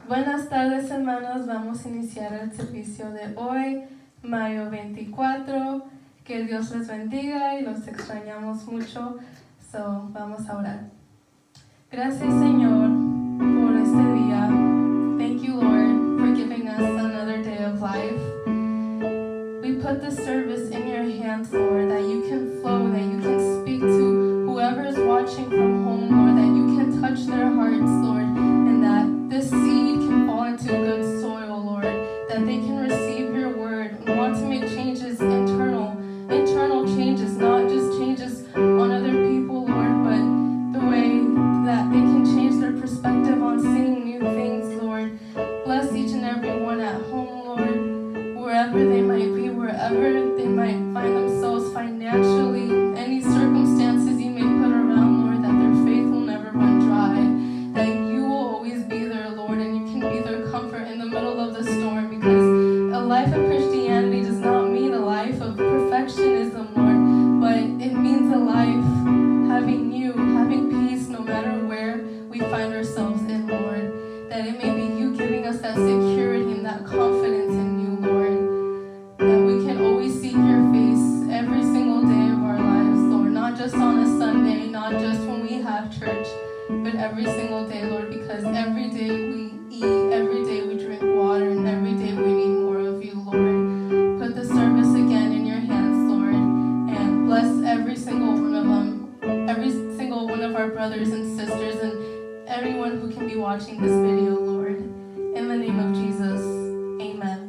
Buenas tardes, hermanos. Vamos a iniciar el servicio de hoy, mayo 24. Que Dios les bendiga y los extrañamos mucho. Vamos a orar. Gracias, Señor, por este día. Thank you, Lord, for giving us another day of life. We put the service in your hands, Lord, that you can flow, that you can speak to whoever is watching from home, Lord, that you can touch their hearts, Lord, and that this seed can fall into good soil, Lord, that they can receive your word and want to make changes, internal changes, not just changes on other people, Lord, but the way that they can change their perspective on seeing new things, Lord. Bless each and every one at home, Lord, wherever they might be, wherever they might find themselves financially, any circumstances you may put around, Lord, that their faith will never run dry, that you will always be there, Lord, and you can be their comfort in the middle of the storm, because a life of Christianity does not mean a life of perfectionism, Lord, but it means a life having you, having peace no matter where we find ourselves in, Lord, that it may be you giving us that security and that confidence in you, Lord, that we can always seek your face every single day of our lives, Lord, not just on a Sunday, not just when we have church, but every single day, Lord, because every day we eat, every day we drink water, and every day we need more of you, Lord. Put the service again in your hands, Lord, and bless every single one of them, every single one of our brothers and sisters, and everyone who can be watching this video, Lord. In the name of Jesus, amen.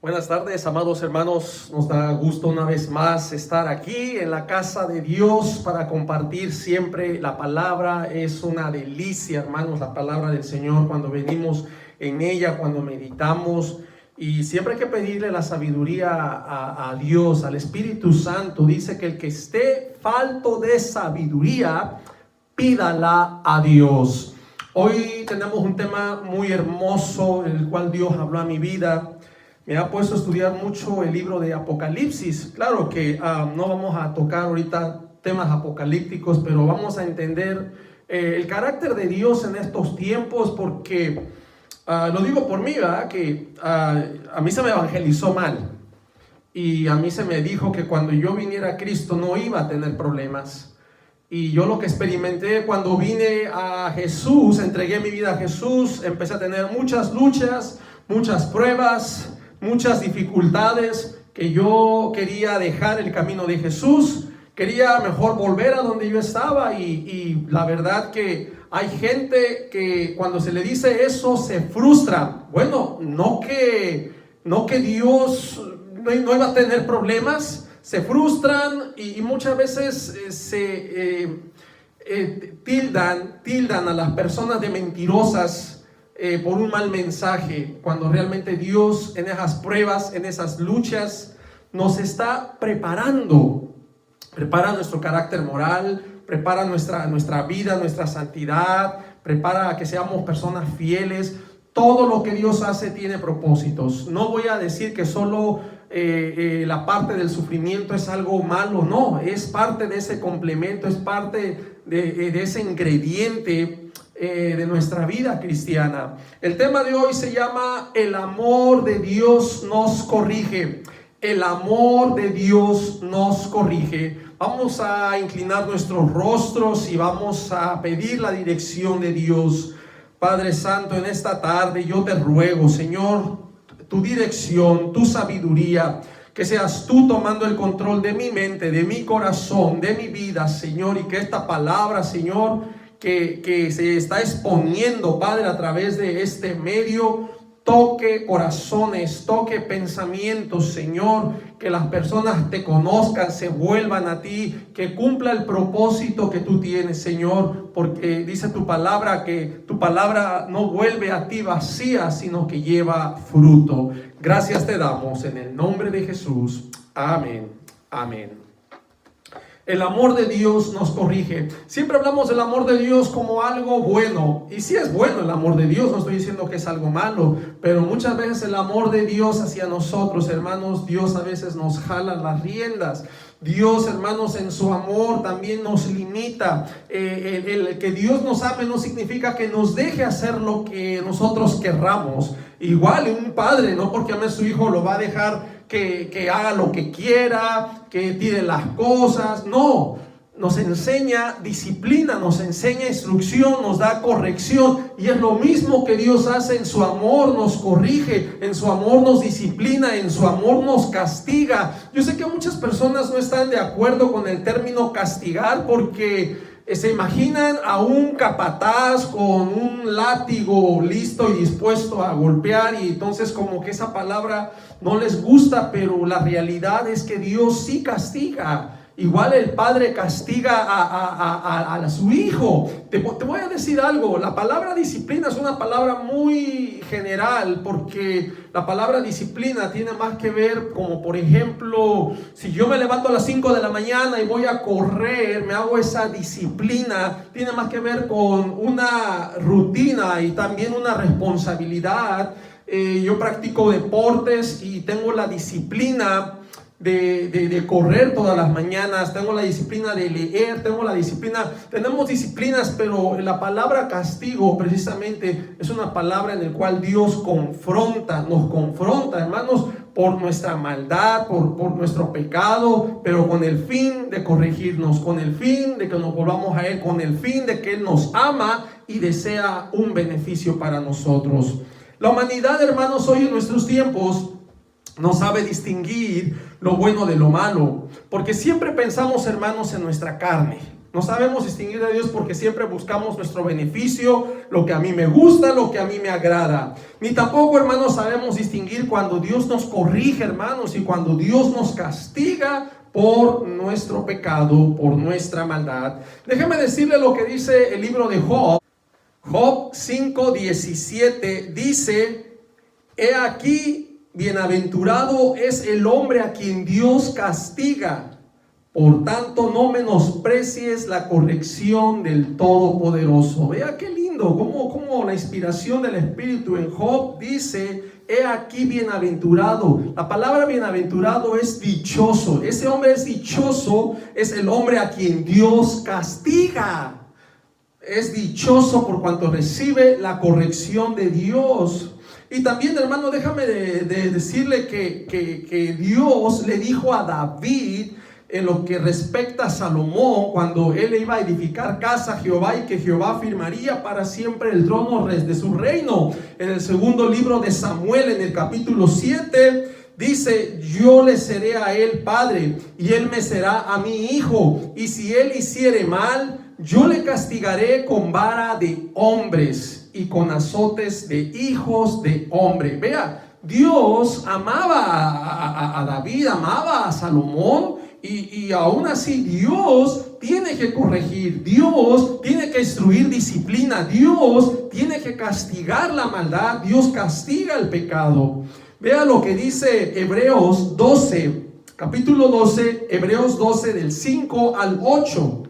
Buenas tardes, amados hermanos. Nos da gusto una vez más estar aquí en la casa de Dios para compartir siempre la palabra. Es una delicia, hermanos, la palabra del Señor cuando venimos en ella, cuando meditamos. Y siempre hay que pedirle la sabiduría a Dios, al Espíritu Santo. Dice que el que esté falto de sabiduría, pídala a Dios. Hoy tenemos un tema muy hermoso, en el cual Dios habló a mi vida. Me ha puesto a estudiar mucho el libro de Apocalipsis. Claro que no vamos a tocar ahorita temas apocalípticos, pero vamos a entender el carácter de Dios en estos tiempos, porque lo digo por mí, ¿verdad? Que a mí se me evangelizó mal, y a mí se me dijo que cuando yo viniera a Cristo no iba a tener problemas. Y yo lo que experimenté cuando vine a Jesús, entregué mi vida a Jesús, empecé a tener muchas luchas, muchas pruebas, muchas dificultades, que yo quería dejar el camino de Jesús, quería mejor volver a donde yo estaba, y la verdad que hay gente que cuando se le dice eso se frustra. Bueno, no que Dios no iba a tener problemas, se frustran y muchas veces tildan a las personas de mentirosas por un mal mensaje, cuando realmente Dios en esas pruebas, en esas luchas, nos está preparando. Prepara nuestro carácter moral, prepara nuestra vida, nuestra santidad, prepara a que seamos personas fieles. Todo lo que Dios hace tiene propósitos. No voy a decir que solo la parte del sufrimiento es algo malo, no, es parte de ese complemento, es parte de ese ingrediente de nuestra vida cristiana. El tema de hoy se llama El amor de Dios nos corrige. El amor de Dios nos corrige. Vamos a inclinar nuestros rostros y vamos a pedir la dirección de Dios. Padre Santo, en esta tarde yo te ruego, Señor, tu dirección, tu sabiduría, que seas tú tomando el control de mi mente, de mi corazón, de mi vida, Señor, y que esta palabra, Señor, que se está exponiendo, Padre, a través de este medio, toque corazones, toque pensamientos, Señor, que las personas te conozcan, se vuelvan a ti, que cumpla el propósito que tú tienes, Señor, porque dice tu palabra que tu palabra no vuelve a ti vacía, sino que lleva fruto. Gracias te damos en el nombre de Jesús. Amén. Amén. El amor de Dios nos corrige. Siempre hablamos del amor de Dios como algo bueno. Y sí es bueno el amor de Dios, no estoy diciendo que es algo malo. Pero muchas veces el amor de Dios hacia nosotros, hermanos, Dios a veces nos jala las riendas. Dios, hermanos, en su amor también nos limita. El que Dios nos ame no significa que nos deje hacer lo que nosotros querramos. Igual un padre, no porque ame a su hijo lo va a dejar que haga lo que quiera, que tire las cosas. No, nos enseña disciplina, nos enseña instrucción, nos da corrección. Y es lo mismo que Dios hace en su amor, nos corrige, en su amor nos disciplina, en su amor nos castiga. Yo sé que muchas personas no están de acuerdo con el término castigar, porque se imaginan a un capataz con un látigo listo y dispuesto a golpear, y entonces como que esa palabra no les gusta, pero la realidad es que Dios sí castiga. Igual el padre castiga a su hijo. Te voy a decir algo, la palabra disciplina es una palabra muy general, porque la palabra disciplina tiene más que ver, como por ejemplo, si yo me levanto a las 5 de la mañana y voy a correr, me hago esa disciplina, tiene más que ver con una rutina y también una responsabilidad. Yo practico deportes y tengo la disciplina de correr todas las mañanas, tengo la disciplina de leer, tenemos disciplinas, pero la palabra castigo precisamente es una palabra en la cual Dios nos confronta, hermanos, por nuestra maldad, por nuestro pecado, pero con el fin de corregirnos, con el fin de que nos volvamos a Él, con el fin de que Él nos ama y desea un beneficio para nosotros. La humanidad, hermanos, hoy en nuestros tiempos no sabe distinguir lo bueno de lo malo, porque siempre pensamos, hermanos, en nuestra carne. No sabemos distinguir de Dios porque siempre buscamos nuestro beneficio, lo que a mí me gusta, lo que a mí me agrada. Ni tampoco, hermanos, sabemos distinguir cuando Dios nos corrige, hermanos, y cuando Dios nos castiga por nuestro pecado, por nuestra maldad. Déjeme decirle lo que dice el libro de Job. Job 5:17 dice: he aquí, bienaventurado es el hombre a quien Dios castiga. Por tanto, no menosprecies la corrección del Todopoderoso. Vea qué lindo, como la inspiración del Espíritu en Job dice: he aquí bienaventurado. La palabra bienaventurado es dichoso. Ese hombre es dichoso, es el hombre a quien Dios castiga. Es dichoso por cuanto recibe la corrección de Dios. Y también, hermano, déjame de decirle que Dios le dijo a David, en lo que respecta a Salomón, cuando él iba a edificar casa a Jehová, y que Jehová afirmaría para siempre el trono de su reino. En el segundo libro de Samuel, en el capítulo 7, dice: yo le seré a él padre, y él me será a mí hijo, y si él hiciere mal, yo le castigaré con vara de hombres y con azotes de hijos de hombre. Vea, Dios amaba a David, amaba a Salomón, y aún así Dios tiene que corregir, Dios tiene que instruir disciplina, Dios tiene que castigar la maldad, Dios castiga el pecado. Vea lo que dice Hebreos 12, capítulo 12, Hebreos 12 del 5 al 8.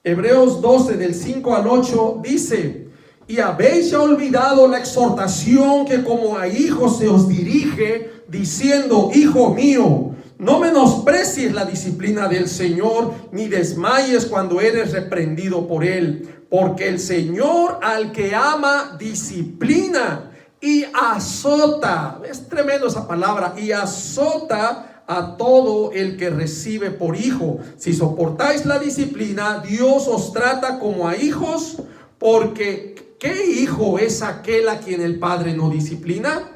Hebreos 12 del 5 al 8 dice: y habéis ya olvidado la exhortación que como a hijos se os dirige, diciendo: hijo mío, no menosprecies la disciplina del Señor, ni desmayes cuando eres reprendido por Él, porque el Señor al que ama disciplina y azota. Es tremendo esa palabra: y azota a todo el que recibe por hijo. Si soportáis la disciplina, Dios os trata como a hijos, porque ¿qué hijo es aquel a quien el Padre no disciplina?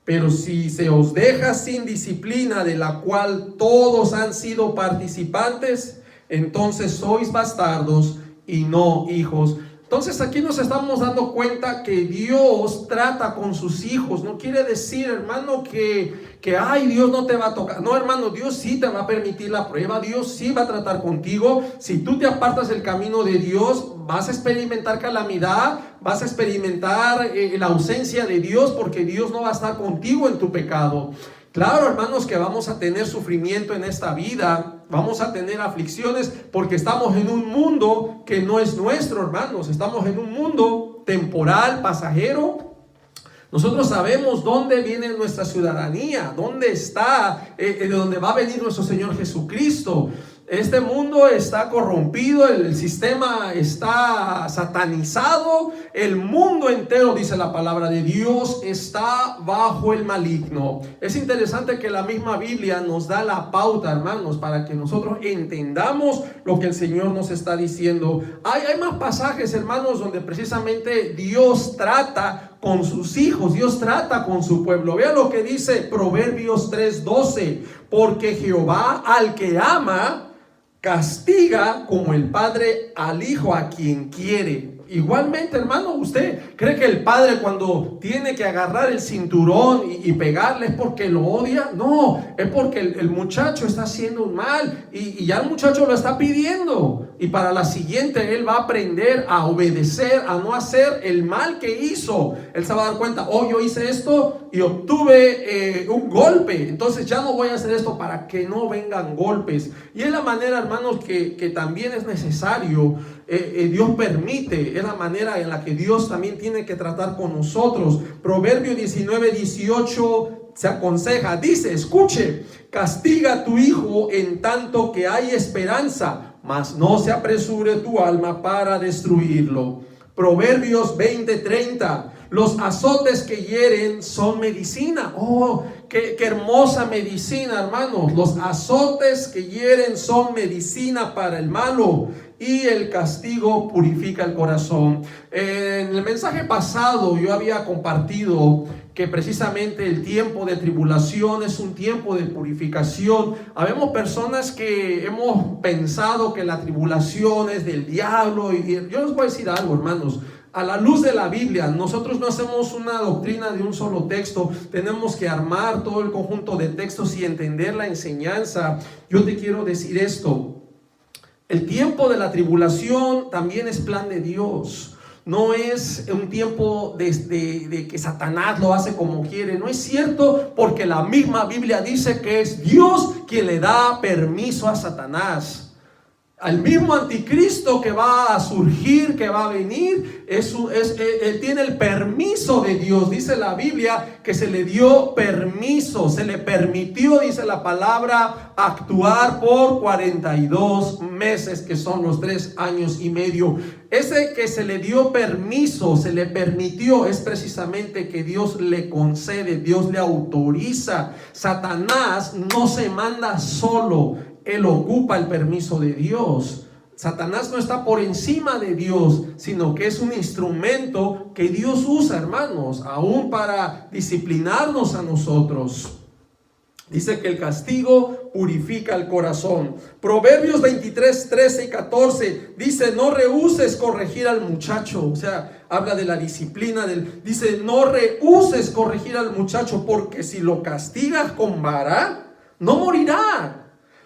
Pero si se os deja sin disciplina, de la cual todos han sido participantes, entonces sois bastardos y no hijos. Entonces aquí nos estamos dando cuenta que Dios trata con sus hijos. No quiere decir, hermano, que ay, Dios no te va a tocar. No, hermano, Dios sí te va a permitir la prueba. Dios sí va a tratar contigo. Si tú te apartas del camino de Dios, vas a experimentar calamidad, vas a experimentar la ausencia de Dios, porque Dios no va a estar contigo en tu pecado. Claro, hermanos, que vamos a tener sufrimiento en esta vida, vamos a tener aflicciones, porque estamos en un mundo que no es nuestro, hermanos. Estamos en un mundo temporal, pasajero. Nosotros sabemos dónde viene nuestra ciudadanía, dónde está, de dónde va a venir nuestro Señor Jesucristo. Este mundo está corrompido, el sistema está satanizado, el mundo entero, dice la palabra de Dios, está bajo el maligno. Es interesante que la misma Biblia nos da la pauta, hermanos, para que nosotros entendamos lo que el Señor nos está diciendo. Hay más pasajes, hermanos, donde precisamente Dios trata con sus hijos, Dios trata con su pueblo. Vea lo que dice Proverbios 3:12: porque Jehová al que ama castiga como el padre al hijo a quien quiere. Igualmente, hermano, ¿usted cree que el padre, cuando tiene que agarrar el cinturón y pegarle, es porque lo odia? No, es porque el muchacho está haciendo un mal y ya el muchacho lo está pidiendo, y para la siguiente él va a aprender a obedecer, a no hacer el mal que hizo. Él se va a dar cuenta: oh, yo hice esto y obtuve un golpe, entonces ya no voy a hacer esto para que no vengan golpes. Y es la manera, hermanos, que también es necesario. Dios permite, es la manera en la que Dios también tiene que tratar con nosotros. Proverbio 19:18 se aconseja, dice: escuche, castiga a tu hijo en tanto que hay esperanza, mas no se apresure tu alma para destruirlo. Proverbios 20:30: los azotes que hieren son medicina. Oh, qué hermosa medicina, hermanos. Los azotes que hieren son medicina para el malo, y el castigo purifica el corazón. En el mensaje pasado yo había compartido que precisamente el tiempo de tribulación es un tiempo de purificación. Habemos personas que hemos pensado que la tribulación es del diablo, y yo les voy a decir algo, hermanos. A la luz de la Biblia, nosotros no hacemos una doctrina de un solo texto, tenemos que armar todo el conjunto de textos y entender la enseñanza. Yo te quiero decir esto: el tiempo de la tribulación también es plan de Dios. No es un tiempo de que Satanás lo hace como quiere. No es cierto, porque la misma Biblia dice que es Dios quien le da permiso a Satanás. Al mismo anticristo que va a surgir, que va a venir, él tiene el permiso de Dios. Dice la Biblia que se le dio permiso, se le permitió, dice la palabra, actuar por 42 meses, que son los 3 años y medio. Ese que se le dio permiso, se le permitió, es precisamente que Dios le concede, Dios le autoriza. Satanás no se manda solo. Él ocupa el permiso de Dios. Satanás no está por encima de Dios, sino que es un instrumento que Dios usa, hermanos, aún para disciplinarnos a nosotros. Dice que el castigo purifica el corazón. Proverbios 23, 13 y 14 dice: no rehúses corregir al muchacho. O sea, habla de la disciplina. Dice: no rehúses corregir al muchacho, porque si lo castigas con vara, no morirá.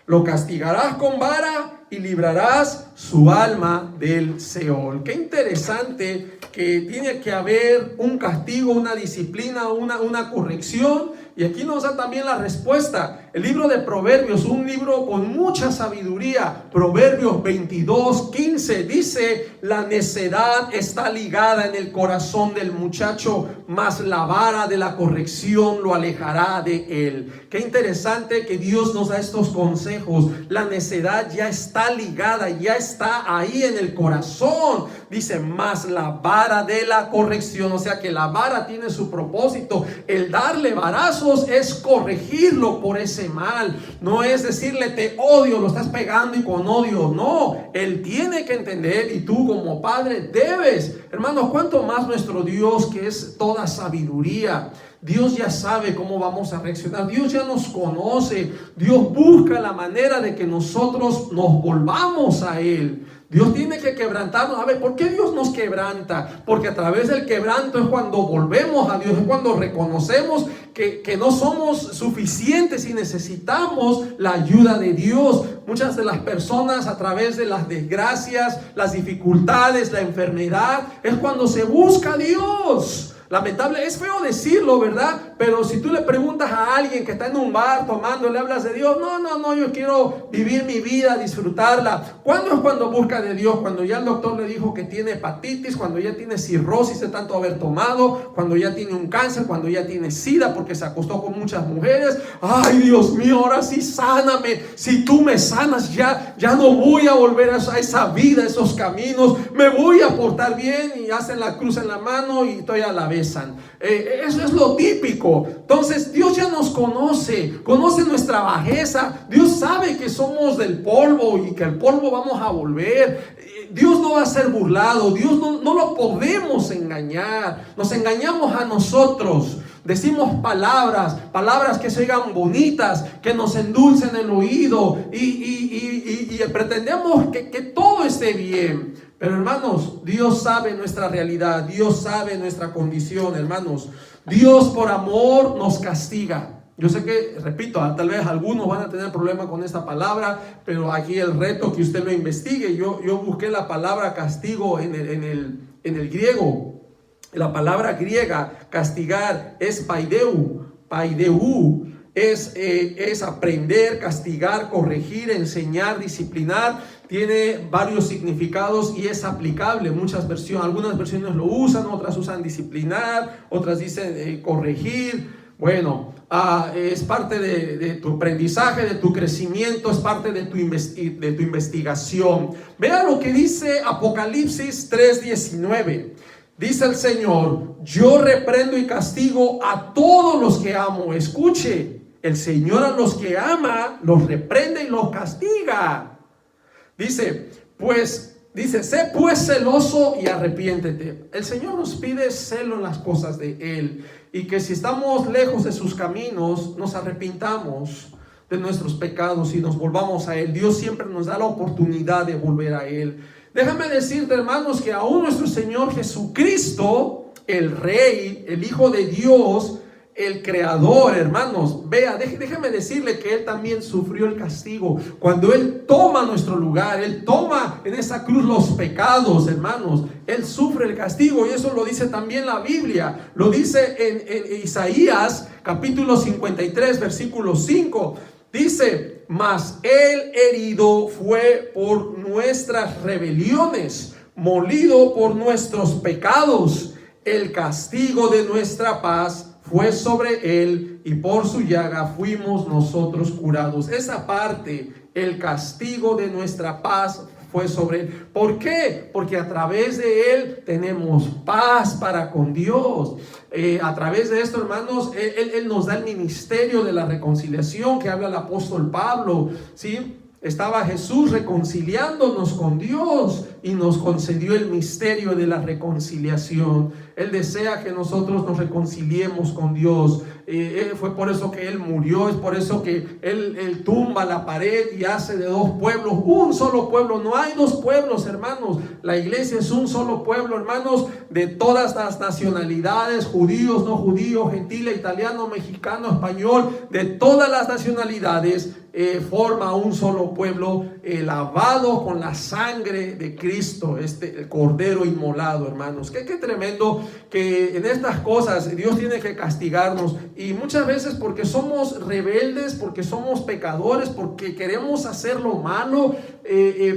Lo castigarás con vara y librarás su alma del Seol. Qué interesante que tiene que haber un castigo, una disciplina, una corrección. Y aquí nos da también la respuesta. El libro de Proverbios, un libro con mucha sabiduría. Proverbios 22, 15 dice: la necedad está ligada en el corazón del muchacho, mas la vara de la corrección lo alejará de él. Qué interesante que Dios nos da estos consejos. La necedad ya está ligada, ya está ahí en el corazón. Dice: mas la vara de la corrección. O sea que la vara tiene su propósito. El darle varazos es corregirlo por ese mal. No es decirle: te odio, lo estás pegando y con odio. No, él tiene que entender, y tú como padre debes. Hermanos, cuánto más nuestro Dios, que es toda sabiduría. Dios ya sabe cómo vamos a reaccionar. Dios ya nos conoce. Dios busca la manera de que nosotros nos volvamos a Él. Dios tiene que quebrantarnos. A ver, ¿por qué Dios nos quebranta? Porque a través del quebranto es cuando volvemos a Dios, es cuando reconocemos que no somos suficientes y necesitamos la ayuda de Dios. Muchas de las personas, a través de las desgracias, las dificultades, la enfermedad, es cuando se busca a Dios. Lamentable, es feo decirlo, ¿verdad? Pero si tú le preguntas a alguien que está en un bar tomando, le hablas de Dios: no, yo quiero vivir mi vida, disfrutarla. ¿Cuándo es cuando busca de Dios? Cuando ya el doctor le dijo que tiene hepatitis, cuando ya tiene cirrosis de tanto haber tomado, cuando ya tiene un cáncer, cuando ya tiene SIDA porque se acostó con muchas mujeres. Ay, Dios mío, ahora sí sáname. Si tú me sanas, ya no voy a volver a esa vida, a esos caminos. Me voy a portar bien, y hacen la cruz en la mano y estoy a la vez. Eso es lo típico. Entonces Dios ya nos conoce nuestra bajeza. Dios sabe que somos del polvo y que al polvo vamos a volver. Dios no va a ser burlado. Dios no lo podemos engañar. Nos engañamos a nosotros. Decimos palabras que se oigan bonitas, que nos endulcen el oído, y pretendemos que todo esté bien. Pero hermanos, Dios sabe nuestra realidad, Dios sabe nuestra condición, hermanos. Dios por amor nos castiga. Yo sé que, repito, tal vez algunos van a tener problema con esta palabra, pero aquí el reto que usted lo investigue. Yo busqué la palabra castigo en el griego. La palabra griega castigar es paideu. Es aprender, castigar, corregir, enseñar, disciplinar. Tiene varios significados y es aplicable. Algunas versiones lo usan, otras usan disciplinar, otras dicen corregir. Bueno, es parte de tu aprendizaje, de tu crecimiento, es parte de tu investigación. Vea lo que dice Apocalipsis 3:19. Dice el Señor: yo reprendo y castigo a todos los que amo. Escuche, el Señor a los que ama los reprende y los castiga. Dice, sé pues celoso y arrepiéntete. El Señor nos pide celo en las cosas de Él. y que si estamos lejos de sus caminos, nos arrepintamos de nuestros pecados y nos volvamos a Él. Dios siempre nos da la oportunidad de volver a Él. Déjame decirte, hermanos, que aún nuestro Señor Jesucristo, el Rey, el Hijo de Dios, el Creador, hermanos, vea, déjeme decirle que Él también sufrió el castigo. Cuando Él toma nuestro lugar, Él toma en esa cruz los pecados, hermanos, Él sufre el castigo, y eso lo dice también la Biblia. Lo dice en Isaías capítulo 53 versículo 5. Dice: mas Él herido fue por nuestras rebeliones, molido por nuestros pecados. El castigo de nuestra paz fue sobre Él, y por su llaga fuimos nosotros curados. Esa parte, el castigo de nuestra paz fue sobre Él. ¿Por qué? Porque a través de Él tenemos paz para con Dios. A través de esto, hermanos, Él nos da el ministerio de la reconciliación que habla el apóstol Pablo, ¿sí? Estaba Jesús reconciliándonos con Dios y nos concedió el misterio de la reconciliación. Él desea que nosotros nos reconciliemos con Dios. Fue por eso que Él murió, es por eso que Él tumba la pared y hace de dos pueblos un solo pueblo. No hay dos pueblos, hermanos. La iglesia es un solo pueblo, hermanos, de todas las nacionalidades, judíos, no judíos, gentiles, italiano, mexicano, español, de todas las nacionalidades. Forma un solo pueblo, lavado con la sangre de Cristo, el Cordero inmolado, hermanos. Qué tremendo que en estas cosas Dios tiene que castigarnos, y muchas veces porque somos rebeldes, porque somos pecadores, porque queremos hacer lo malo,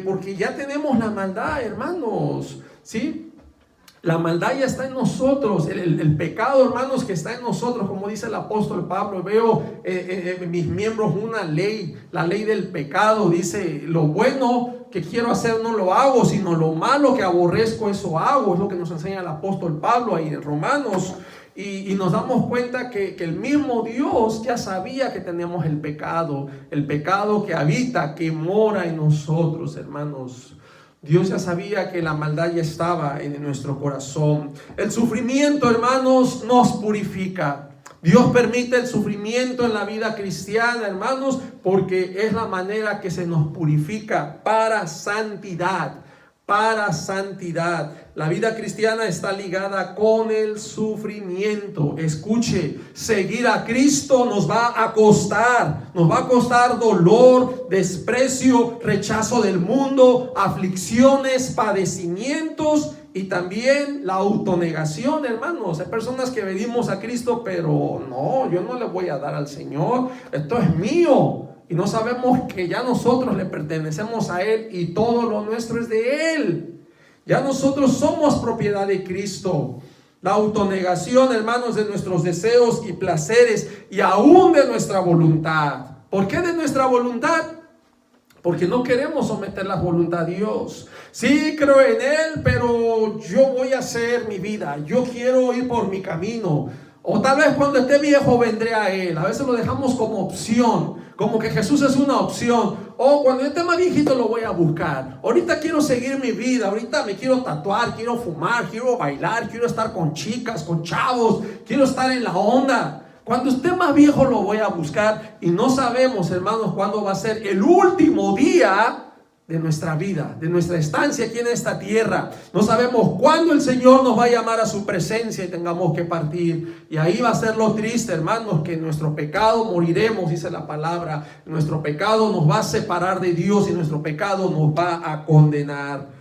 porque ya tenemos la maldad, hermanos, ¿sí? La maldad ya está en nosotros, el pecado, hermanos, que está en nosotros, como dice el apóstol Pablo. Veo en mis miembros una ley, la ley del pecado. Dice: lo bueno que quiero hacer no lo hago, sino lo malo que aborrezco, eso hago. Es lo que nos enseña el apóstol Pablo ahí en Romanos. Y nos damos cuenta que el mismo Dios ya sabía que tenemos el pecado que habita, que mora en nosotros, hermanos. Dios ya sabía que la maldad ya estaba en nuestro corazón. El sufrimiento, hermanos, nos purifica. Dios permite el sufrimiento en la vida cristiana, hermanos, porque es la manera que se nos purifica para santidad. Para santidad. La vida cristiana está ligada con el sufrimiento. Escuche, seguir a Cristo nos va a costar. Nos va a costar dolor, desprecio, rechazo del mundo, aflicciones, padecimientos y también la autonegación, hermanos. Hay personas que venimos a Cristo, pero no, yo no le voy a dar al Señor. Esto es mío. Y no sabemos que ya nosotros le pertenecemos a Él y todo lo nuestro es de Él. Ya nosotros somos propiedad de Cristo. La autonegación, hermanos, de nuestros deseos y placeres y aún de nuestra voluntad. ¿Por qué de nuestra voluntad? Porque no queremos someter la voluntad a Dios. Sí, creo en Él, pero yo voy a hacer mi vida. Yo quiero ir por mi camino. O tal vez cuando esté viejo vendré a Él. A veces lo dejamos como opción, como que Jesús es una opción. O cuando yo esté más viejito lo voy a buscar. Ahorita quiero seguir mi vida. Ahorita me quiero tatuar, quiero fumar, quiero bailar, quiero estar con chicas, con chavos. Quiero estar en la onda. Cuando esté más viejo lo voy a buscar. Y no sabemos, hermanos, cuándo va a ser el último día de nuestra vida, de nuestra estancia aquí en esta tierra. No sabemos cuándo el Señor nos va a llamar a su presencia y tengamos que partir. Y ahí va a ser lo triste, hermanos, que en nuestro pecado moriremos, dice la palabra. Nuestro pecado nos va a separar de Dios y nuestro pecado nos va a condenar.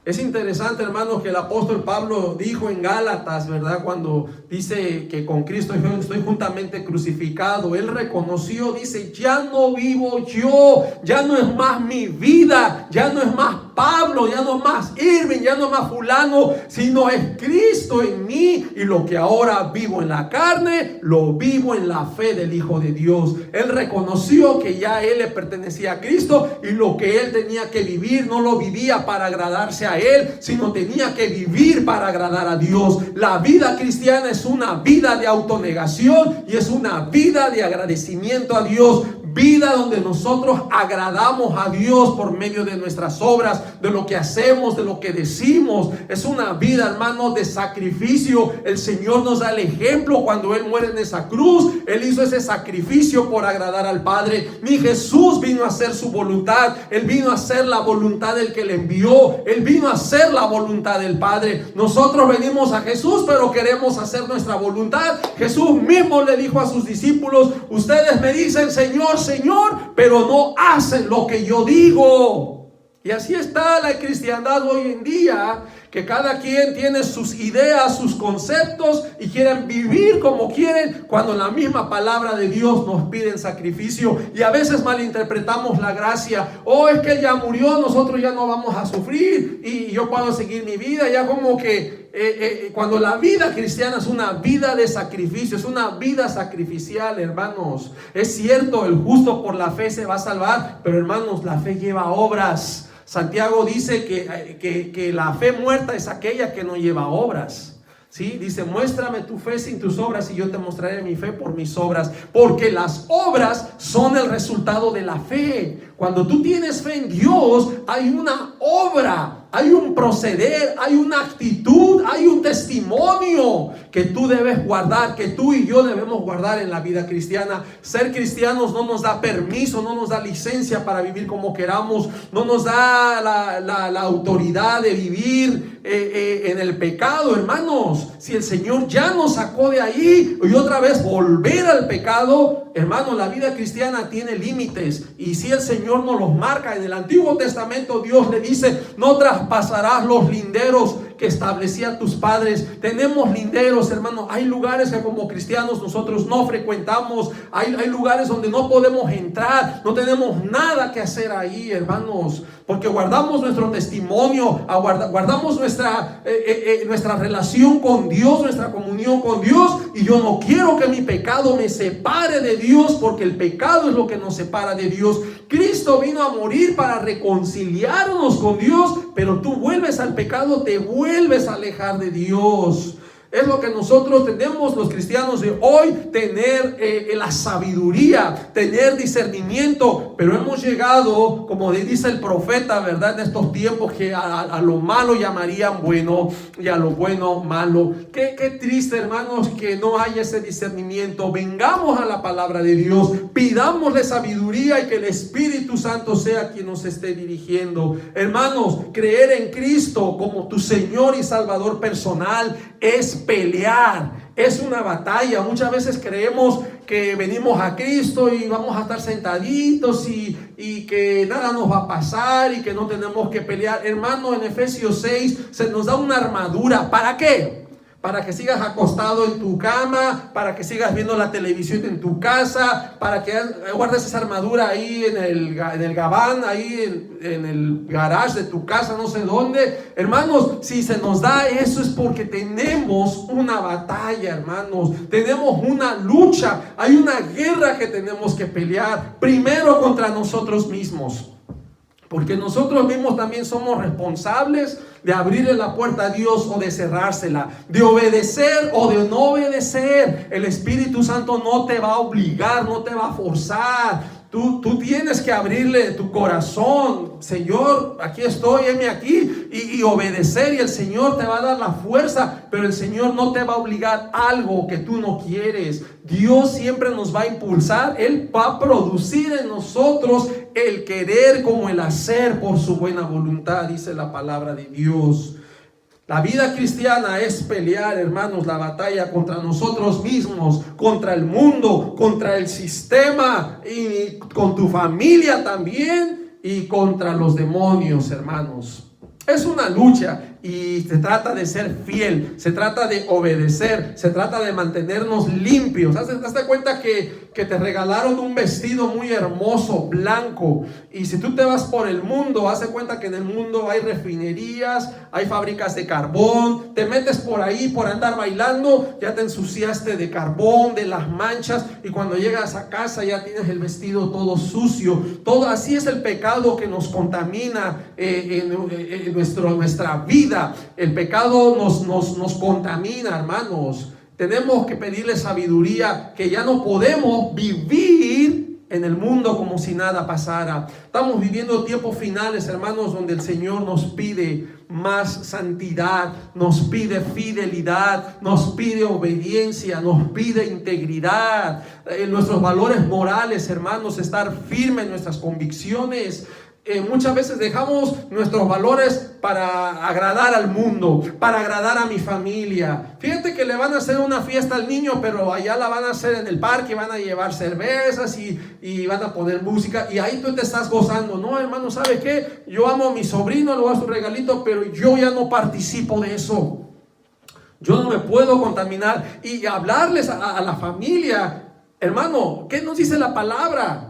Es interesante, hermanos, que el apóstol Pablo dijo en Gálatas, ¿verdad? Cuando dice que con Cristo estoy juntamente crucificado. Él reconoció, dice: ya no vivo yo, ya no es más mi vida, ya no es más Pablo, ya no es más Irving, ya no es más fulano, sino es Cristo en mí. Y lo que ahora vivo en la carne, lo vivo en la fe del Hijo de Dios. Él reconoció que ya él le pertenecía a Cristo y lo que él tenía que vivir no lo vivía para agradarse a él, sino tenía que vivir para agradar a Dios. La vida cristiana es una vida de autonegación y es una vida de agradecimiento a Dios. vida donde nosotros agradamos a Dios por medio de nuestras obras, de lo que hacemos, de lo que decimos. Es una vida, hermanos, de sacrificio. El Señor nos da el ejemplo cuando Él muere en esa cruz. Él hizo ese sacrificio por agradar al Padre. Ni Jesús vino a hacer su voluntad. Él vino a hacer la voluntad del que le envió. Él vino a hacer la voluntad del Padre. Nosotros venimos a Jesús, pero queremos hacer nuestra voluntad. Jesús mismo le dijo a sus discípulos: ustedes me dicen Señor, Señor, pero no hacen lo que yo digo. Y así está la cristiandad hoy en día, que cada quien tiene sus ideas, sus conceptos y quieren vivir como quieren, cuando la misma palabra de Dios nos pide sacrificio. Y a veces malinterpretamos la gracia. Oh, es que Él ya murió, nosotros ya no vamos a sufrir y yo puedo seguir mi vida. Ya como que cuando la vida cristiana es una vida de sacrificio, es una vida sacrificial, hermanos. Es cierto, el justo por la fe se va a salvar, pero hermanos, la fe lleva obras. Santiago dice que la fe muerta es aquella que no lleva obras. ¿Sí? Dice: muéstrame tu fe sin tus obras y yo te mostraré mi fe por mis obras. Porque las obras son el resultado de la fe. Cuando tú tienes fe en Dios, hay una obra, hay un proceder, hay una actitud, hay un testimonio que tú debes guardar, que tú y yo debemos guardar en la vida cristiana. Ser cristianos no nos da permiso, no nos da licencia para vivir como queramos, no nos da la autoridad de vivir en el pecado, hermanos. Si el Señor ya nos sacó de ahí y otra vez volver al pecado, hermanos, la vida cristiana tiene límites. Y si el Señor nos los marca en el Antiguo Testamento, Dios le dice: no traspasarás los linderos que establecían tus padres. Tenemos linderos, hermanos. Hay lugares que como cristianos nosotros no frecuentamos. Hay lugares donde no podemos entrar. No tenemos nada que hacer ahí, hermanos, porque guardamos nuestro testimonio, guardamos nuestra relación con Dios, nuestra comunión con Dios. Y yo no quiero que mi pecado me separe de Dios, porque el pecado es lo que nos separa de Dios. Cristo vino a morir para reconciliarnos con Dios, pero tú vuelves al pecado, te vuelves a alejar de Dios. Es lo que nosotros tenemos, los cristianos de hoy, tener la sabiduría, tener discernimiento. Pero hemos llegado, como dice el profeta, ¿verdad?, en estos tiempos, que a lo malo llamarían bueno y a lo bueno malo. Qué triste, hermanos, que no haya ese discernimiento. Vengamos a la palabra de Dios, pidámosle sabiduría y que el Espíritu Santo sea quien nos esté dirigiendo. Hermanos, creer en Cristo como tu Señor y Salvador personal es pelear, es una batalla. Muchas veces creemos que venimos a Cristo y vamos a estar sentaditos y que nada nos va a pasar y que no tenemos que pelear. Hermano, en Efesios 6 se nos da una armadura. ¿Para qué? Para que sigas acostado en tu cama, para que sigas viendo la televisión en tu casa, para que guardes esa armadura ahí en el gabán, ahí en el garage de tu casa, no sé dónde. Hermanos, si se nos da eso es porque tenemos una batalla, hermanos. Tenemos una lucha, hay una guerra que tenemos que pelear, primero contra nosotros mismos. Porque nosotros mismos también somos responsables de abrirle la puerta a Dios o de cerrársela, de obedecer o de no obedecer. El Espíritu Santo no te va a obligar, no te va a forzar. Tú tienes que abrirle tu corazón. Señor, aquí estoy, heme aquí, y obedecer, y el Señor te va a dar la fuerza, pero el Señor no te va a obligar algo que tú no quieres. Dios siempre nos va a impulsar. Él va a producir en nosotros el querer como el hacer por su buena voluntad, dice la palabra de Dios. La vida cristiana es pelear, hermanos, la batalla contra nosotros mismos, contra el mundo, contra el sistema y con tu familia también, y contra los demonios, hermanos. Es una lucha y se trata de ser fiel, se trata de obedecer, se trata de mantenernos limpios. Hazte cuenta que te regalaron un vestido muy hermoso, blanco, y si tú te vas por el mundo, hazte cuenta que en el mundo hay refinerías, hay fábricas de carbón. Te metes por ahí por andar bailando, ya te ensuciaste de carbón, de las manchas, y cuando llegas a casa ya tienes el vestido todo sucio. Todo así es el pecado que nos contamina en nuestra vida. El pecado nos contamina, hermanos. Tenemos que pedirle sabiduría, que ya no podemos vivir en el mundo como si nada pasara. Estamos viviendo tiempos finales, hermanos, donde el Señor nos pide más santidad, nos pide fidelidad, nos pide obediencia, nos pide integridad, nuestros valores morales, hermanos, estar firmes en nuestras convicciones. Muchas veces dejamos nuestros valores para agradar al mundo, para agradar a mi familia. Fíjate que le van a hacer una fiesta al niño, pero allá la van a hacer en el parque, van a llevar cervezas y van a poner música, y ahí tú te estás gozando. No, hermano, ¿sabe qué? Yo amo a mi sobrino, le voy a dar su regalito, pero yo ya no participo de eso. Yo no me puedo contaminar. Y hablarles a la familia, hermano, ¿qué nos dice la palabra?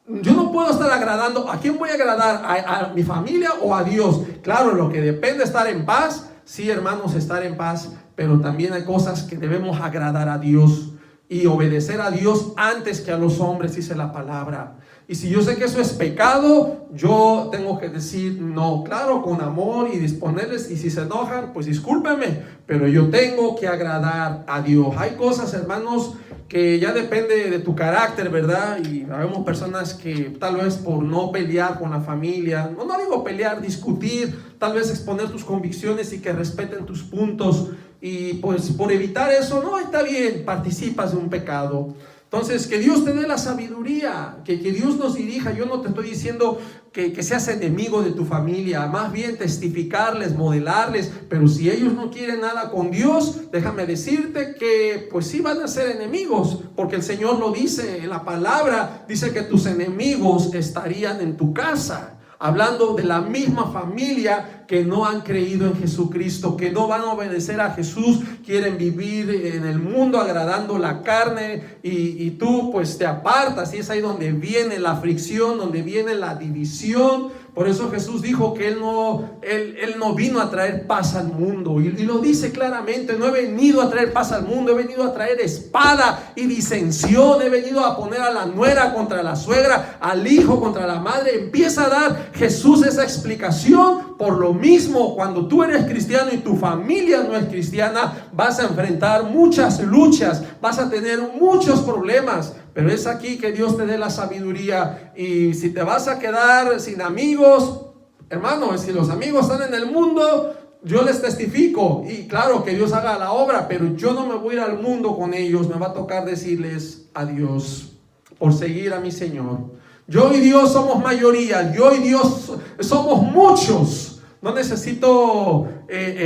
Yo no puedo estar agradando. ¿A quién voy a agradar? ¿A mi familia o a Dios? Claro, lo que depende es estar en paz. Sí, hermanos, estar en paz. Pero también hay cosas que debemos agradar a Dios y obedecer a Dios antes que a los hombres, dice la palabra. Y si yo sé que eso es pecado, yo tengo que decir no, claro, con amor y disponerles. Y si se enojan, pues discúlpenme, pero yo tengo que agradar a Dios. Hay cosas, hermanos, que ya depende de tu carácter, ¿verdad? Y vemos personas que tal vez por no pelear con la familia, no digo pelear, discutir, tal vez exponer tus convicciones y que respeten tus puntos, y pues por evitar eso, no, está bien, participas de un pecado. Entonces, que Dios te dé la sabiduría, que Dios nos dirija. Yo no te estoy diciendo que seas enemigo de tu familia, más bien testificarles, modelarles, pero si ellos no quieren nada con Dios, déjame decirte que pues sí van a ser enemigos, porque el Señor lo dice en la palabra, dice que tus enemigos estarían en tu casa. Hablando de la misma familia que no han creído en Jesucristo, que no van a obedecer a Jesús, quieren vivir en el mundo agradando la carne, y tú pues te apartas, y es ahí donde viene la fricción, donde viene la división. Por eso Jesús dijo que Él no vino a traer paz al mundo, y lo dice claramente: no he venido a traer paz al mundo, he venido a traer espada y disensión, he venido a poner a la nuera contra la suegra, al hijo contra la madre. Empieza a dar Jesús esa explicación. Por lo mismo, cuando tú eres cristiano y tu familia no es cristiana, vas a enfrentar muchas luchas, vas a tener muchos problemas. Pero es aquí que Dios te dé la sabiduría. Y si te vas a quedar sin amigos, hermano, si los amigos están en el mundo, yo les testifico, y claro que Dios haga la obra, pero yo no me voy a ir al mundo con ellos. Me va a tocar decirles adiós por seguir a mi Señor. Yo y Dios somos mayoría, yo y Dios somos muchos. No necesito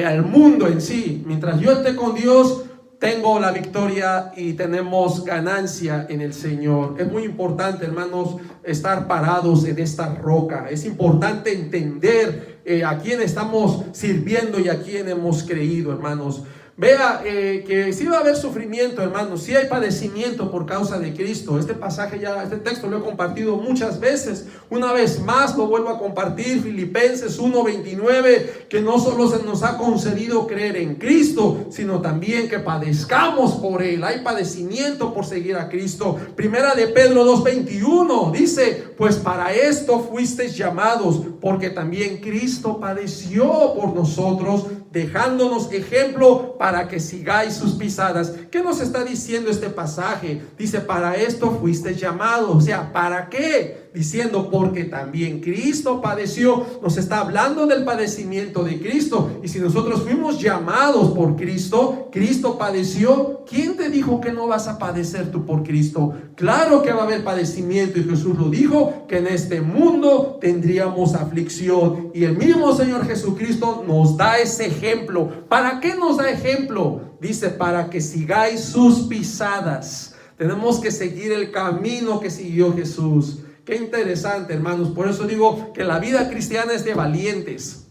al mundo en sí. Mientras yo esté con Dios, tengo la victoria y tenemos ganancia en el Señor. Es muy importante, hermanos, estar parados en esta roca. Es importante entender a quién estamos sirviendo y a quién hemos creído, hermanos. Vea que sí va a haber sufrimiento, hermanos, sí hay padecimiento por causa de Cristo. Este pasaje este texto lo he compartido muchas veces. Una vez más lo vuelvo a compartir, Filipenses 1:29, que no solo se nos ha concedido creer en Cristo, sino también que padezcamos por Él. Hay padecimiento por seguir a Cristo. Primera de Pedro 2:21 dice: pues para esto fuisteis llamados, porque también Cristo padeció por nosotros, dejándonos ejemplo para que sigáis sus pisadas. ¿Qué nos está diciendo este pasaje? Dice: para esto fuiste llamados. O sea, ¿para qué? Diciendo, porque también Cristo padeció. Nos está hablando del padecimiento de Cristo. Y si nosotros fuimos llamados por Cristo, Cristo padeció. ¿Quién te dijo que no vas a padecer tú por Cristo? Claro que va a haber padecimiento, y Jesús lo dijo, que en este mundo tendríamos aflicción. Y el mismo Señor Jesucristo nos da ese ejemplo. ¿Para qué nos da ejemplo? Dice: para que sigáis sus pisadas. Tenemos que seguir el camino que siguió Jesús. Qué interesante, hermanos. Por eso digo que la vida cristiana es de valientes.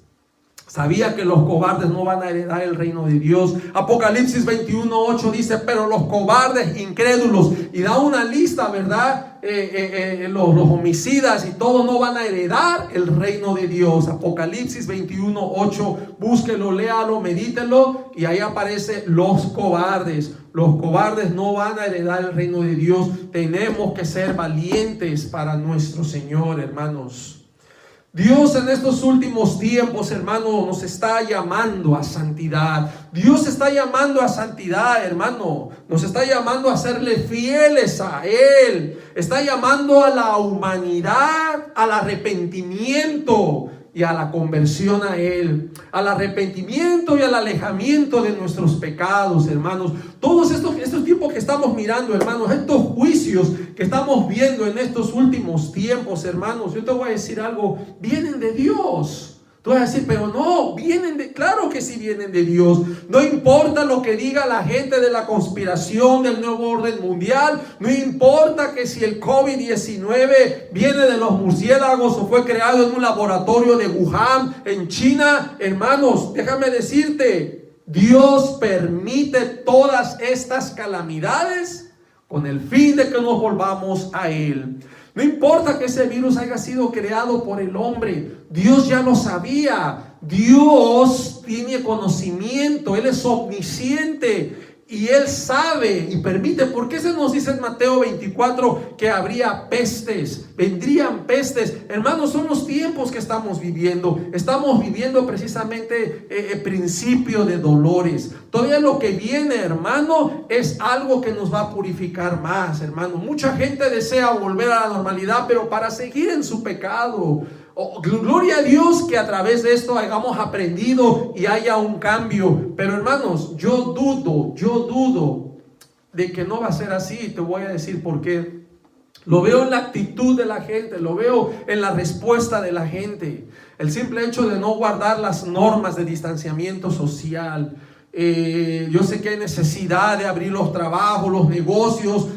Sabía que los cobardes no van a heredar el reino de Dios. Apocalipsis 21:8 dice: pero los cobardes, incrédulos, y da una lista, ¿verdad? Los homicidas y todo no van a heredar el reino de Dios. Apocalipsis 21:8, búsquelo, léalo, medítelo, y ahí aparece los cobardes. Los cobardes no van a heredar el reino de Dios. Tenemos que ser valientes para nuestro Señor, hermanos. Dios en estos últimos tiempos, hermano, nos está llamando a santidad. Dios está llamando a santidad, hermano. Nos está llamando a serle fieles a Él. Está llamando a la humanidad al arrepentimiento y a la conversión a Él, al arrepentimiento y al alejamiento de nuestros pecados, hermanos. Todos estos tiempos que estamos mirando, hermanos, estos juicios que estamos viendo en estos últimos tiempos, hermanos, yo te voy a decir algo, vienen de Dios. Tú vas a decir, pero no, claro que sí vienen de Dios. No importa lo que diga la gente de la conspiración del nuevo orden mundial. No importa que si el COVID-19 viene de los murciélagos o fue creado en un laboratorio de Wuhan, en China. Hermanos, déjame decirte, Dios permite todas estas calamidades con el fin de que nos volvamos a Él. No importa que ese virus haya sido creado por el hombre, Dios ya lo sabía. Dios tiene conocimiento, Él es omnisciente y Él sabe y permite. ¿Por qué se nos dice en Mateo 24 que habría pestes? Vendrían pestes. Hermanos, son los tiempos que estamos viviendo. Estamos viviendo precisamente el principio de dolores. Todavía lo que viene, hermano, es algo que nos va a purificar más, hermano. Mucha gente desea volver a la normalidad, pero para seguir en su pecado. Oh, gloria a Dios que a través de esto hayamos aprendido y haya un cambio. Pero hermanos, yo dudo de que no va a ser así. Te voy a decir por qué. Lo veo en la actitud de la gente, lo veo en la respuesta de la gente. El simple hecho de no guardar las normas de distanciamiento social. Yo sé que hay necesidad de abrir los trabajos, los negocios,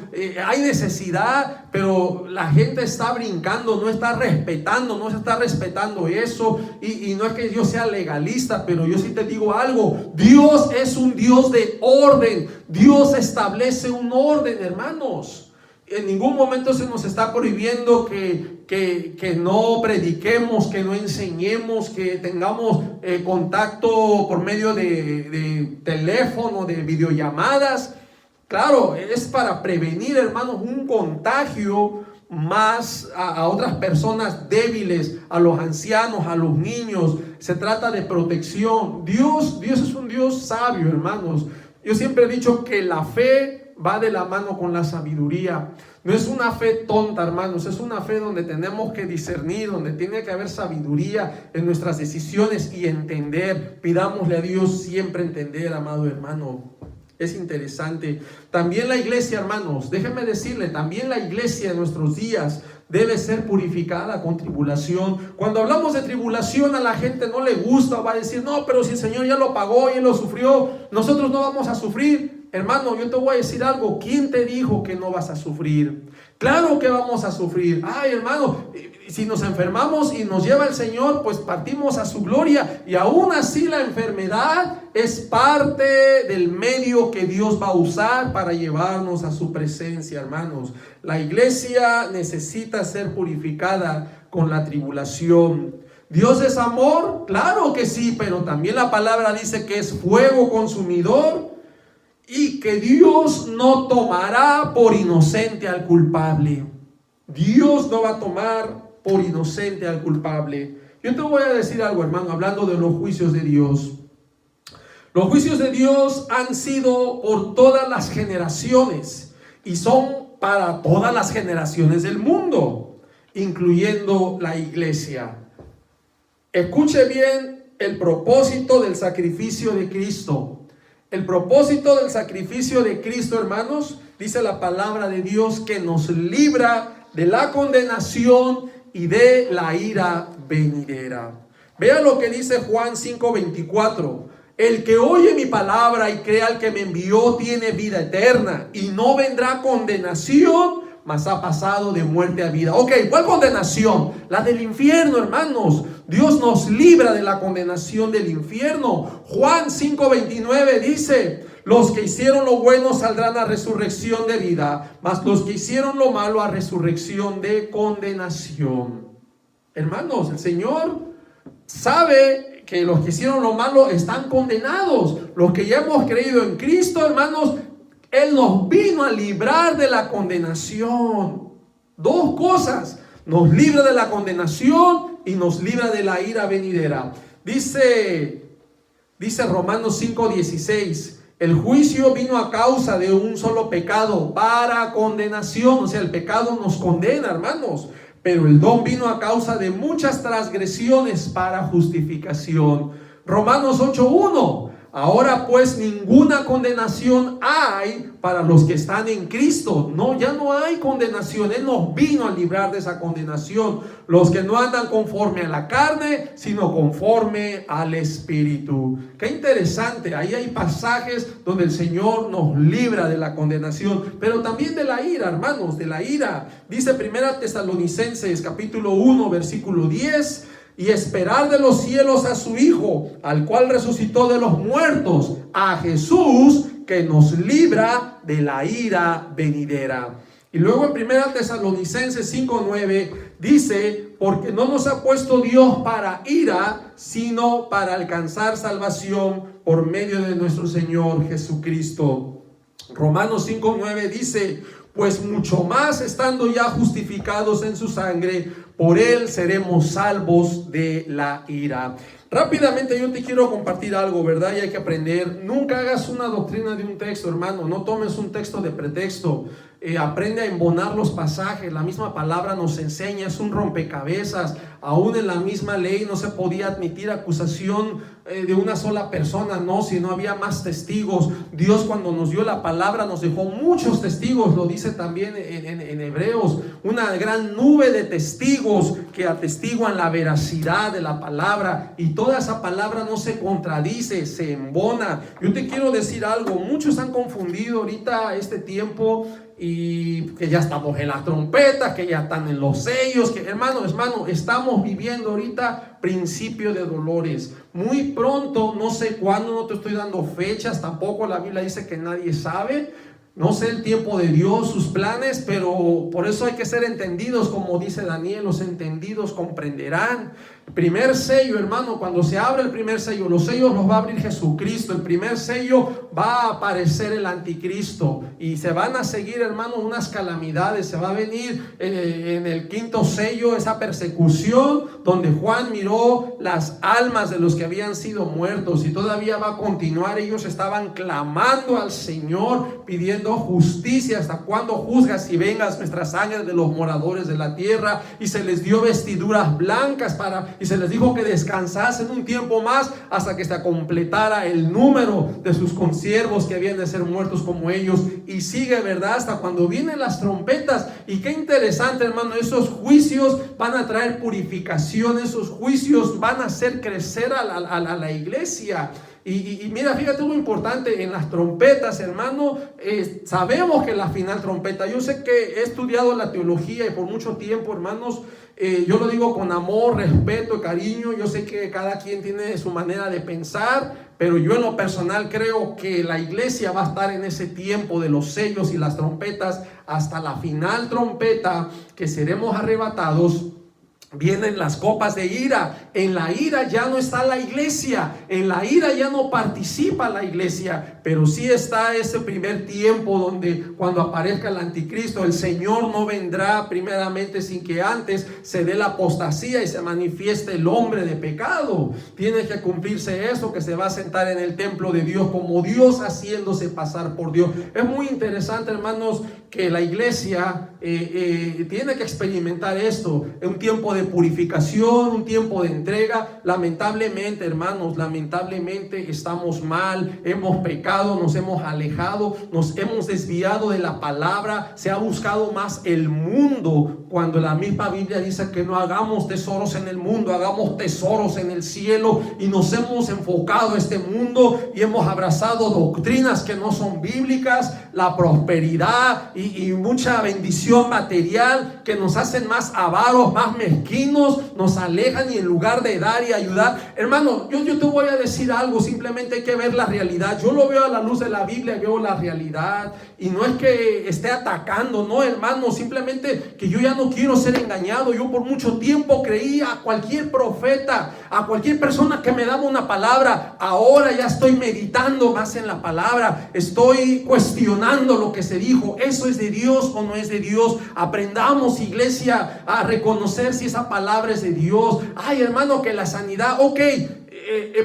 hay necesidad, pero la gente está brincando, no se está respetando eso. Y no es que yo sea legalista, pero yo sí te digo algo: Dios es un Dios de orden. Dios establece un orden, hermanos. En ningún momento se nos está prohibiendo que no prediquemos, que no enseñemos, que tengamos contacto por medio de teléfono, de videollamadas. Claro, es para prevenir, hermanos, un contagio más a otras personas débiles, a los ancianos, a los niños. Se trata de protección. Dios es un Dios sabio, hermanos. Yo siempre he dicho que la fe va de la mano con la sabiduría. No es una fe tonta, hermanos, es una fe donde tenemos que discernir, donde tiene que haber sabiduría en nuestras decisiones y entender. Pidámosle a Dios siempre entender, amado hermano. Es interesante. También la iglesia, hermanos, déjenme decirle, también la iglesia en nuestros días debe ser purificada con tribulación. Cuando hablamos de tribulación, a la gente no le gusta, va a decir, no, pero si el Señor ya lo pagó y Él lo sufrió, nosotros no vamos a sufrir. Hermano, yo te voy a decir algo. ¿Quién te dijo que no vas a sufrir? Claro que vamos a sufrir. Ay, hermano, si nos enfermamos y nos lleva el Señor, pues partimos a su gloria. Y aún así la enfermedad es parte del medio que Dios va a usar para llevarnos a su presencia, hermanos. La iglesia necesita ser purificada con la tribulación. ¿Dios es amor? Claro que sí, pero también la palabra dice que es fuego consumidor. Y que Dios no tomará por inocente al culpable. Dios no va a tomar por inocente al culpable. Yo te voy a decir algo, hermano, hablando de los juicios de Dios. Los juicios de Dios han sido por todas las generaciones y son para todas las generaciones del mundo, incluyendo la iglesia. Escuche bien el propósito del sacrificio de Cristo. El propósito del sacrificio de Cristo, hermanos, dice la palabra de Dios, que nos libra de la condenación y de la ira venidera. Vea lo que dice Juan 5:24. El que oye mi palabra y crea al que me envió tiene vida eterna y no vendrá condenación, mas ha pasado de muerte a vida. Ok, ¿cuál condenación? La del infierno, hermanos. Dios nos libra de la condenación del infierno. Juan 5:29 dice: los que hicieron lo bueno saldrán a resurrección de vida, mas los que hicieron lo malo a resurrección de condenación. Hermanos, el Señor sabe que los que hicieron lo malo están condenados. Los que ya hemos creído en Cristo, hermanos, Él nos vino a librar de la condenación. Dos cosas: nos libra de la condenación y nos libra de la ira venidera. Dice Romanos 5:16, el juicio vino a causa de un solo pecado para condenación. O sea, el pecado nos condena, hermanos, pero el don vino a causa de muchas transgresiones para justificación. Romanos 8:1, ahora pues ninguna condenación hay para los que están en Cristo. No, ya no hay condenación. Él nos vino a librar de esa condenación. Los que no andan conforme a la carne, sino conforme al Espíritu. Qué interesante. Ahí hay pasajes donde el Señor nos libra de la condenación, pero también de la ira, hermanos, de la ira. Dice 1 Tesalonicenses capítulo 1, versículo 10, y esperar de los cielos a su Hijo, al cual resucitó de los muertos, a Jesús, que nos libra de la ira venidera. Y luego en 1 Tesalonicenses 5:9 dice, porque no nos ha puesto Dios para ira, sino para alcanzar salvación por medio de nuestro Señor Jesucristo. Romanos 5:9 dice, pues mucho más estando ya justificados en su sangre, por él seremos salvos de la ira. Rápidamente yo te quiero compartir algo, ¿verdad? Y hay que aprender. Nunca hagas una doctrina de un texto, hermano. No tomes un texto de pretexto. Aprende a embonar los pasajes. La misma palabra nos enseña, es un rompecabezas. Aún en la misma ley no se podía admitir acusación de una sola persona, no, si no había más testigos. Dios, cuando nos dio la palabra, nos dejó muchos testigos. Lo dice también en Hebreos, una gran nube de testigos que atestiguan la veracidad de la palabra, y toda esa palabra no se contradice, se embona. Yo te quiero decir algo, muchos han confundido ahorita este tiempo, y que ya estamos en las trompetas, que ya están en los sellos, que hermano, estamos viviendo ahorita principio de dolores. Muy pronto, no sé cuándo, no te estoy dando fechas, tampoco la Biblia dice que nadie sabe. No sé el tiempo de Dios, sus planes, pero por eso hay que ser entendidos, como dice Daniel, los entendidos comprenderán. El primer sello, hermano, cuando se abre el primer sello, los sellos los va a abrir Jesucristo. El primer sello va a aparecer el anticristo y se van a seguir, hermano, unas calamidades. Se va a venir en el quinto sello esa persecución donde Juan miró las almas de los que habían sido muertos, y todavía va a continuar. Ellos estaban clamando al Señor, pidiendo justicia. ¿Hasta cuándo juzgas y vengas nuestra sangre de los moradores de la tierra? Y se les dio vestiduras blancas y se les dijo que descansasen un tiempo más hasta que se completara el número de sus consiervos que habían de ser muertos como ellos. Y sigue, ¿verdad? Hasta cuando vienen las trompetas. Y qué interesante, hermano, esos juicios van a traer purificación, esos juicios van a hacer crecer a la iglesia. Y mira, fíjate lo importante en las trompetas, hermano. Sabemos que la final trompeta, yo sé que he estudiado la teología y por mucho tiempo, hermanos, yo lo digo con amor, respeto y cariño. Yo sé que cada quien tiene su manera de pensar, pero yo en lo personal creo que la iglesia va a estar en ese tiempo de los sellos y las trompetas hasta la final trompeta, que seremos arrebatados. Vienen las copas de ira. En la ira ya no está la iglesia, en la ira ya no participa la iglesia, pero sí está ese primer tiempo donde cuando aparezca el anticristo, el Señor no vendrá primeramente sin que antes se dé la apostasía y se manifieste el hombre de pecado. Tiene que cumplirse eso, que se va a sentar en el templo de Dios como Dios, haciéndose pasar por Dios. Es muy interesante, hermanos, que la iglesia tiene que experimentar esto, un tiempo de purificación, un tiempo de entrega. Lamentablemente, hermanos, estamos mal, hemos pecado, nos hemos alejado, nos hemos desviado de la palabra, se ha buscado más el mundo, cuando la misma Biblia dice que no hagamos tesoros en el mundo, hagamos tesoros en el cielo. Y nos hemos enfocado a este mundo y hemos abrazado doctrinas que no son bíblicas, la prosperidad y mucha bendición material, que nos hacen más avaros, más mezquinos, nos alejan, y en lugar de dar y ayudar, hermano, yo te voy a decir algo, simplemente hay que ver la realidad. Yo lo veo veo a la luz de la Biblia y veo la realidad. Y no es que esté atacando, no, hermano, simplemente que yo ya no quiero ser engañado. Yo por mucho tiempo creí a cualquier profeta, a cualquier persona que me daba una palabra. Ahora ya estoy meditando más en la palabra, estoy cuestionando lo que se dijo. ¿Eso es de Dios o no es de Dios? Aprendamos, iglesia, a reconocer si esa palabra es de Dios. Ay, hermano, que la sanidad, ok,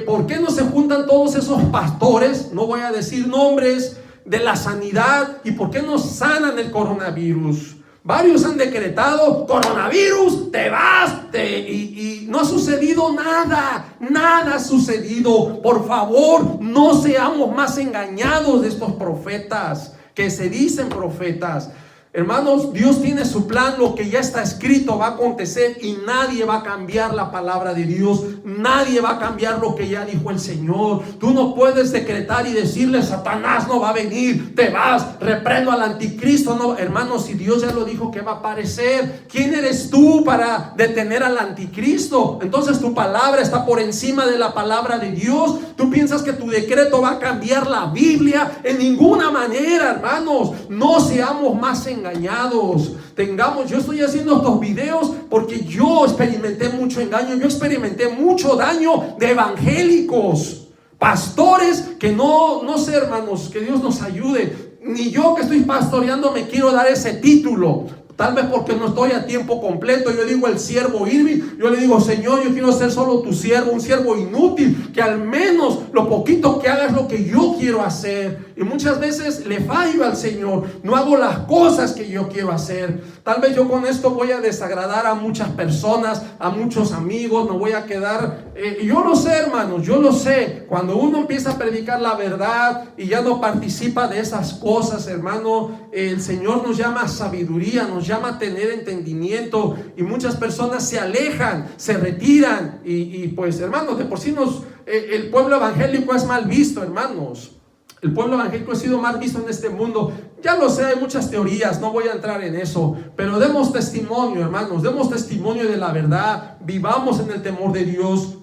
¿por qué no se juntan todos esos pastores? No voy a decir nombres, de la sanidad, y por qué no sanan el coronavirus. Varios han decretado: coronavirus, te vas, y no ha sucedido nada. Nada ha sucedido. Por favor, no seamos más engañados de estos profetas que se dicen profetas. Hermanos, Dios tiene su plan. Lo que ya está escrito va a acontecer, y nadie va a cambiar la palabra de Dios. Nadie va a cambiar lo que ya dijo el Señor. Tú no puedes decretar y decirle: Satanás no va a venir, te vas, reprendo al anticristo. No, hermanos, si Dios ya lo dijo que va a aparecer, ¿quién eres tú para detener al anticristo? Entonces tu palabra está por encima de la palabra de Dios. Tú piensas que tu decreto va a cambiar la Biblia. En ninguna manera, hermanos. No seamos más engañados. Yo estoy haciendo estos videos porque yo experimenté mucho engaño. Yo experimenté mucho daño de evangélicos, pastores que no sé, hermanos, que Dios nos ayude. Ni yo que estoy pastoreando me quiero dar ese título. Tal vez porque no estoy a tiempo completo. Yo digo el siervo Irving. Yo le digo: Señor, yo quiero ser solo tu siervo, un siervo inútil, que al menos lo poquito que haga es lo que yo quiero hacer. Y muchas veces le fallo al Señor, no hago las cosas que yo quiero hacer. Tal vez yo con esto voy a desagradar a muchas personas, a muchos amigos. Me voy a quedar, yo lo sé, hermanos, yo lo sé. Cuando uno empieza a predicar la verdad y ya no participa de esas cosas, hermano, el Señor nos llama a sabiduría, nos llama a tener entendimiento, y muchas personas se alejan, se retiran, y pues, hermanos, de por sí el pueblo evangélico es mal visto, hermanos. El pueblo evangélico ha sido mal visto en este mundo. Ya lo sé, hay muchas teorías, no voy a entrar en eso, pero demos testimonio, hermanos, demos testimonio de la verdad, vivamos en el temor de Dios.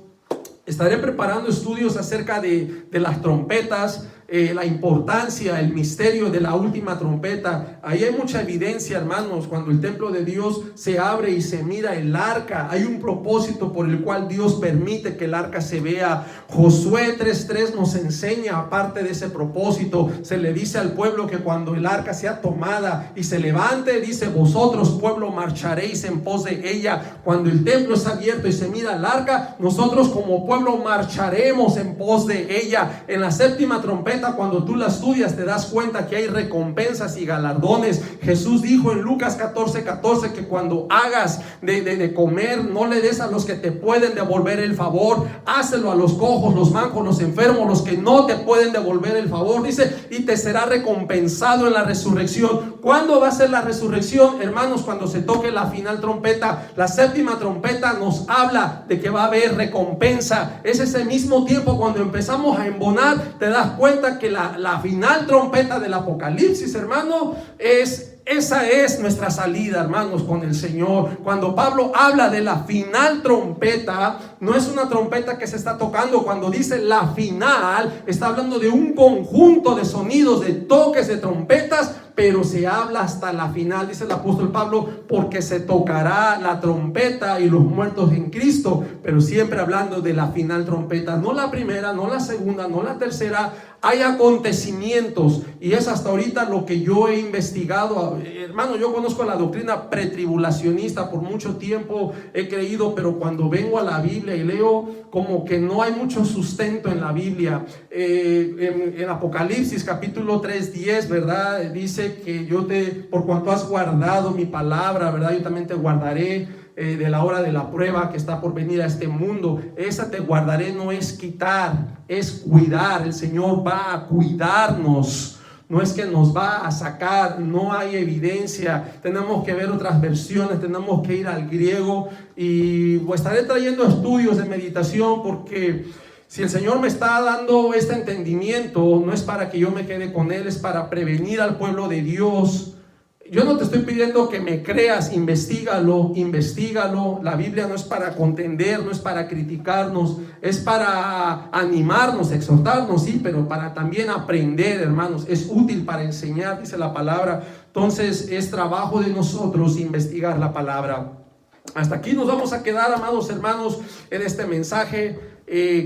Estaré preparando estudios acerca de las trompetas, la importancia, el misterio de la última trompeta. Ahí hay mucha evidencia, hermanos. Cuando el templo de Dios se abre y se mira el arca, hay un propósito por el cual Dios permite que el arca se vea. Josué 3:3 nos enseña, aparte de ese propósito, se le dice al pueblo que cuando el arca sea tomada y se levante, dice: vosotros, pueblo, marcharéis en pos de ella. Cuando el templo es abierto y se mira el arca, nosotros como pueblo marcharemos en pos de ella. En la séptima trompeta, cuando tú la estudias, te das cuenta que hay recompensas y galardones. Jesús dijo en Lucas 14:14 que cuando hagas de comer, no le des a los que te pueden devolver el favor, hácelo a los cojos, los mancos, los enfermos, los que no te pueden devolver el favor. Dice: y te será recompensado en la resurrección. ¿Cuándo va a ser la resurrección, hermanos? Cuando se toque la final trompeta. La séptima trompeta nos habla de que va a haber recompensa. Es ese mismo tiempo cuando empezamos a embonar. Te das cuenta que la final trompeta del Apocalipsis, hermano, esa es nuestra salida, hermanos, con el Señor. Cuando Pablo habla de la final trompeta, no es una trompeta que se está tocando. Cuando dice la final, está hablando de un conjunto de sonidos, de toques de trompetas, pero se habla hasta la final, dice el apóstol Pablo, porque se tocará la trompeta y los muertos en Cristo, pero siempre hablando de la final trompeta, no la primera, no la segunda, no la tercera. Hay acontecimientos, y es hasta ahorita lo que yo he investigado. Hermano, yo conozco la doctrina pretribulacionista, por mucho tiempo he creído, pero cuando vengo a la Biblia y leo, como que no hay mucho sustento en la Biblia. En Apocalipsis capítulo 3:10, ¿verdad? Dice que por cuanto has guardado mi palabra, ¿verdad? Yo también te guardaré de la hora de la prueba que está por venir a este mundo. Esa te guardaré no es quitar, es cuidar. El Señor va a cuidarnos, no es que nos va a sacar. No hay evidencia, tenemos que ver otras versiones, tenemos que ir al griego, y estaré trayendo estudios de meditación, porque si el Señor me está dando este entendimiento, no es para que yo me quede con él, es para prevenir al pueblo de Dios. yo no te estoy pidiendo que me creas, investígalo. La Biblia no es para contender, no es para criticarnos, es para animarnos, exhortarnos, sí, pero para también aprender, hermanos. Es útil para enseñar, dice la palabra. Entonces es trabajo de nosotros investigar la palabra. Hasta aquí nos vamos a quedar, amados hermanos, en este mensaje.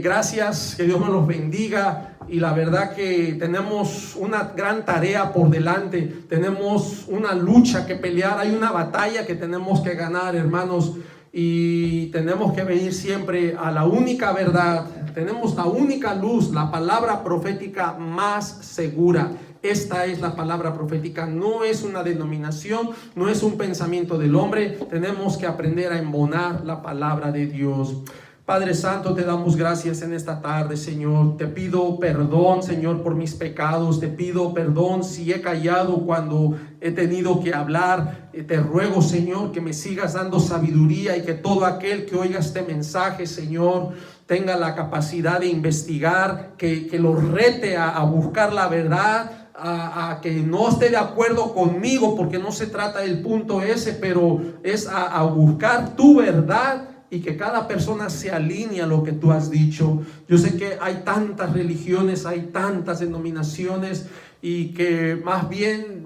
Gracias, que Dios nos los bendiga. Y la verdad que tenemos una gran tarea por delante, tenemos una lucha que pelear, hay una batalla que tenemos que ganar, hermanos, y tenemos que venir siempre a la única verdad. Tenemos la única luz, la palabra profética más segura. Esta es la palabra profética, no es una denominación, no es un pensamiento del hombre. Tenemos que aprender a embonar la palabra de Dios. Padre Santo, te damos gracias en esta tarde, Señor. Te pido perdón, Señor, por mis pecados. Te pido perdón si he callado cuando he tenido que hablar. Te ruego, Señor, que me sigas dando sabiduría y que todo aquel que oiga este mensaje, Señor, tenga la capacidad de investigar, que lo rete a buscar la verdad, a que no esté de acuerdo conmigo, porque no se trata del punto ese, pero es a buscar tu verdad. Y que cada persona se alinee a lo que tú has dicho. Yo sé que hay tantas religiones, hay tantas denominaciones, y que más bien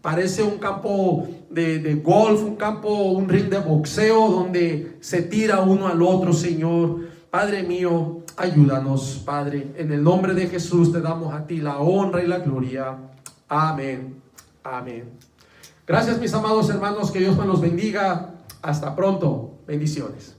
parece un campo de golf, un ring de boxeo donde se tira uno al otro, Señor. Padre mío, ayúdanos, Padre. En el nombre de Jesús te damos a ti la honra y la gloria. Amén. Amén. Gracias, mis amados hermanos. Que Dios me los bendiga. Hasta pronto. Bendiciones.